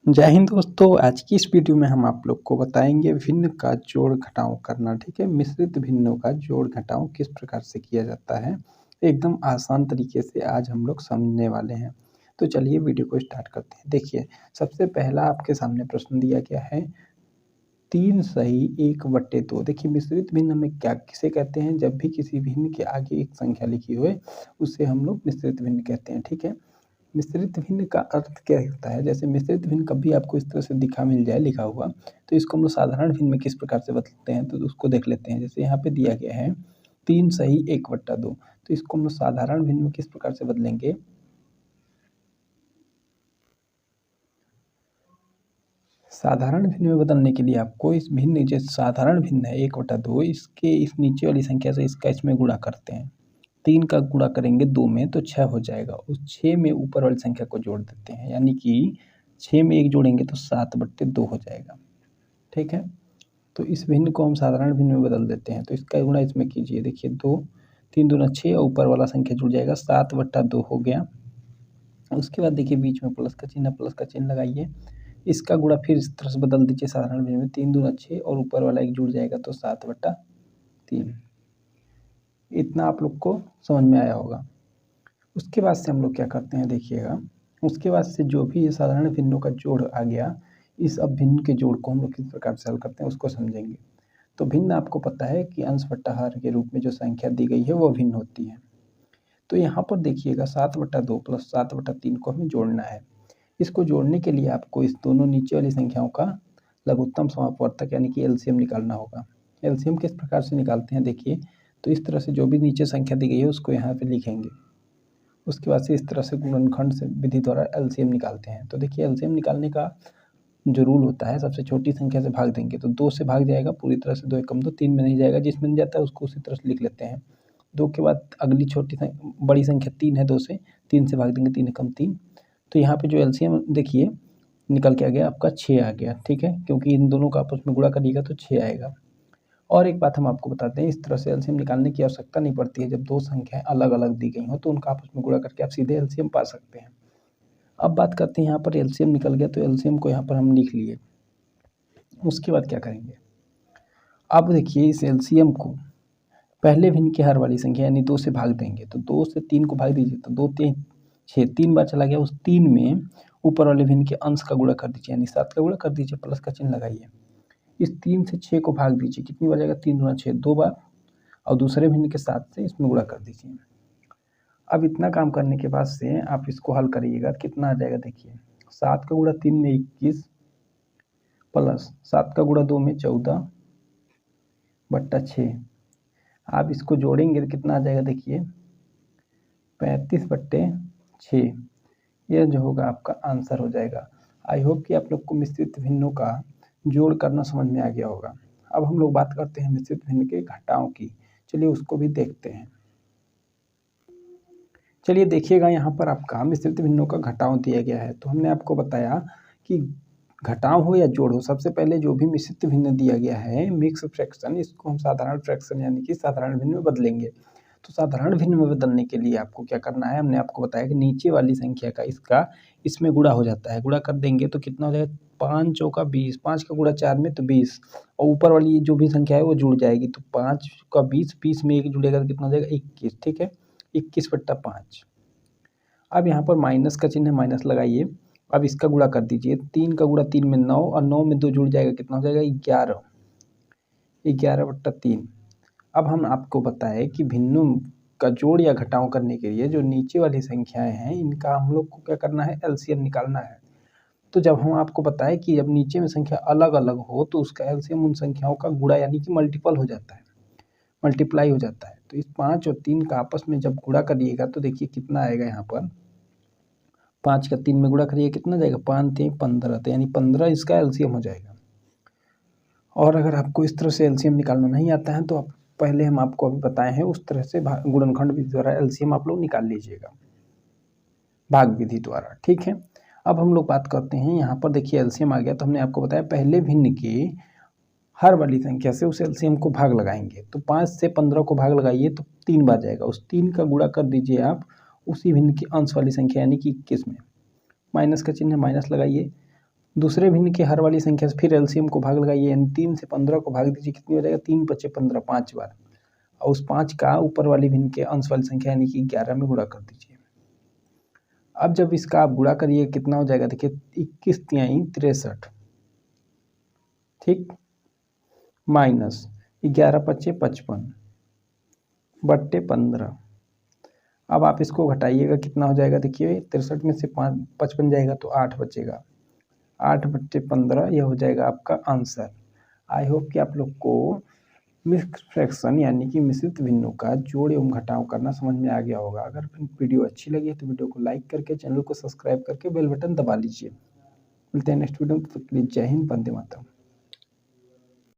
जय हिंद दोस्तों। आज की इस वीडियो में हम आप लोग को बताएंगे भिन्न का जोड़ घटाव करना। ठीक है, मिश्रित भिन्नों का जोड़ घटाव किस प्रकार से किया जाता है, एकदम आसान तरीके से आज हम लोग समझने वाले हैं। तो चलिए वीडियो को स्टार्ट करते हैं। देखिए, सबसे पहला आपके सामने प्रश्न दिया गया है 3 सही 1/2। देखिए, मिश्रित भिन्न में क्या किसे कहते हैं, जब भी किसी भिन्न के आगे एक संख्या लिखी हुई उसे हम लोग मिश्रित भिन्न कहते हैं। ठीक है, मिश्रित भिन्न का अर्थ क्या होता है, जैसे मिश्रित भिन्न कभी आपको इस तरह से मिल जाए लिखा हुआ, तो इसको हम लोग साधारण भिन्न में किस प्रकार से बदलते हैं, तो उसको देख लेते हैं। जैसे यहाँ पे दिया गया है 3 सही 1/2, तो इसको हम लोग साधारण भिन्न में किस प्रकार से बदलेंगे। साधारण भिन्न में बदलने के लिए आपको इस भिन्न, जो साधारण भिन्न है 1/2, इसके इस नीचे वाली संख्या से इसका इसमें गुणा करते हैं। 3 का गुणा करेंगे 2 में तो 6 हो जाएगा। उस 6 में ऊपर वाली संख्या को जोड़ देते हैं, यानी कि 6 में 1 जोड़ेंगे तो 7/2 हो जाएगा। ठीक है, तो इस भिन्न को हम साधारण भिन्न में बदल देते हैं। तो इसका गुणा इसमें कीजिए। देखिए 2 3 दूना 6 और ऊपर वाला संख्या जुड़ जाएगा, 7/2 हो गया। उसके बाद देखिए बीच में प्लस का चिन्ह लगाइए। इसका गुणा फिर इस तरह से बदल दीजिए साधारण भिन्न में, 3 दूना 6 और ऊपर वाला 1 जुड़ जाएगा तो 7/3। इतना आप लोग को समझ में आया होगा। उसके बाद से हम लोग क्या करते हैं, देखिएगा, उसके बाद से जो भी ये साधारण भिन्नों का जोड़ आ गया, इस अब भिन्न के जोड़ को हम लोग किस प्रकार से हल करते हैं उसको समझेंगे। तो भिन्न आपको पता है कि अंश बट्टा हर के रूप में जो संख्या दी गई है वो भिन्न होती है। तो यहाँ पर देखिएगा 7/2 प्लस 7/3 को हमें जोड़ना है। इसको जोड़ने के लिए आपको इस दोनों नीचे वाली संख्याओं का लघुत्तम समापवर्तक यानी कि एलसीएम निकालना होगा। एलसीएम किस प्रकार से निकालते हैं, देखिए, तो इस तरह से जो भी नीचे संख्या दी गई है उसको यहाँ पे लिखेंगे। उसके बाद से इस तरह से गुणनखंड से विधि द्वारा एलसीएम निकालते हैं। तो देखिए, एलसीएम निकालने का जो रूल होता है, सबसे छोटी संख्या से भाग देंगे तो 2 से भाग जाएगा पूरी तरह से, 2 एकम 2, 3 में नहीं जाएगा, जिसमें नहीं जाता है उसको उसी तरह से लिख लेते हैं। 2 के बाद अगली बड़ी संख्या 3 है, 2 से 3 से भाग देंगे, 3 एकम 3। तो यहाँ पे जो एलसीएम देखिए निकल के आ गया आपका 6 आ गया। ठीक है, क्योंकि इन दोनों का आपस में गुणा करिएगा तो 6 आएगा। और एक बात हम आपको बताते हैं, इस तरह से एलसीएम निकालने की आवश्यकता नहीं पड़ती है। जब दो संख्याएं अलग अलग दी गई हो तो उनका आपस में गुणा करके आप सीधे एलसीएम पा सकते हैं। अब बात करते हैं, यहाँ पर एलसीएम निकल गया तो एलसीएम को यहाँ पर हम लिख लिए। उसके बाद क्या करेंगे, अब देखिए इस एलसीएम को पहले भिन्न के हर वाली संख्या यानी 2 से भाग देंगे। तो 2 से 3 को भाग दीजिए तो 2 3 6, 3 बार चला गया। उस 3 में ऊपर वाले भिन्न के अंश का गुणा कर दीजिए, यानी 7 का गुणा कर दीजिए, प्लस का चिन्ह लगाइए। इस 3 से 6 को भाग दीजिए, कितनी बार जाएगा, 3 दूना 6, 2 बार, और दूसरे भिन्न के 7 से इसमें गुणा कर दीजिए। अब इतना काम करने के बाद से आप इसको हल करिएगा, कितना आ जाएगा, देखिए 7 का गुणा 3 में 21 प्लस 7 का गुणा 2 में 14/6। आप इसको जोड़ेंगे तो कितना आ जाएगा, देखिए 35/6। यह जो होगा आपका आंसर हो जाएगा। आई होप कि आप लोग को मिश्रित भिन्नों का जोड़ करना समझ में आ गया होगा। अब हम लोग बात करते हैं मिश्रित भिन्न के घटाव की। चलिए उसको भी देखते हैं। चलिए देखिएगा, यहाँ पर आपका मिश्रित भिन्नों का घटाव दिया गया है। तो हमने आपको बताया कि घटाव हो या जोड़ हो, सबसे पहले जो भी मिश्रित भिन्न दिया गया है मिक्स फ्रैक्शन, इसको हम साधारण फ्रैक्शन यानी कि साधारण भिन्न में बदलेंगे। तो साधारण भिन्न में बदलने के लिए आपको क्या करना है, हमने आपको बताया कि नीचे वाली संख्या का इसका इसमें गुणा हो जाता है। गुणा कर देंगे तो कितना हो जाएगा, 5 चौका 20, 5 का गुणा 4 में तो 20, और ऊपर वाली जो भी संख्या है वो जुड़ जाएगी। तो 5 का 20, 20 में 1 जुड़ेगा तो कितना हो जाएगा, 21। ठीक है, 21/5। अब यहाँ पर माइनस का चिन्ह है, माइनस लगाइए। अब इसका गुणा कर दीजिए, 3 का गुणा 3 में 9, और 9 में 2 जुड़ जाएगा, कितना हो जाएगा, 11, 11/3। अब हम आपको बताएं कि भिन्नों का जोड़ या घटाव करने के लिए जो नीचे वाली संख्याएं हैं इनका हम लोग को क्या करना है, एलसीएम निकालना है। तो जब हम आपको बताएं कि जब नीचे में संख्या अलग अलग हो तो उसका एलसीएम उन संख्याओं का गुणा यानी कि मल्टीपल हो जाता है, मल्टीप्लाई हो जाता है। तो इस 5 और 3 का आपस में जब गुणा करिएगा तो देखिए कितना आएगा, यहाँ पर 5 का 3 में गुणा करिए, कितना जाएगा, 5 3 15, तो यानी 15 इसका एलसीएम हो जाएगा। और अगर आपको इस तरह से एलसीएम निकालना नहीं आता है तो आप पहले हम आपको अभी बताए हैं उस तरह से गुणनखंड विधि द्वारा एलसीएम आप लोग निकाल लीजिएगा, भाग विधि द्वारा। ठीक है, अब हम लोग बात करते हैं, यहाँ पर देखिए एलसीएम आ गया। तो हमने आपको बताया पहले भिन्न के हर वाली संख्या से उस एलसीएम को भाग लगाएंगे। तो 5 से 15 को भाग लगाइए तो 3 बार जाएगा। उस 3 का गुणा कर दीजिए आप उसी भिन्न की अंश वाली संख्या यानी कि 21 में, माइनस का चिन्ह माइनस लगाइए। दूसरे भिन्न के हर वाली संख्या से फिर एलसीएम को भाग लगाइए, यानी 3 से 15 को भाग दीजिए, कितनी हो जाएगा, 3 × 5 = 15, 5 बार, और उस 5 का ऊपर वाली भिन्न के अंश वाली संख्या यानी कि 11 में गुणा कर दीजिए। अब जब इसका आप गुणा करिए कितना हो जाएगा, देखिए 21 × 3 = 63, ठीक, माइनस 11 × 5 = 55 बट्टे 15। अब आप इसको घटाइएगा, कितना हो जाएगा, देखिए 63 में से 55 जाएगा तो 8 बचेगा, 8/15 यह हो जाएगा आपका आंसर। आई होप कि आप लोग को मिक्स्ड फ्रैक्शन यानी कि मिश्रित भिन्नों का जोड़ एवं घटाव करना समझ में आ गया होगा। अगर वीडियो अच्छी लगी है तो वीडियो को लाइक करके, चैनल को सब्सक्राइब करके बेल बटन दबा लीजिए। मिलते हैं नेक्स्ट वीडियो में, तब तक के लिए जय हिंद, वंदे मातरम।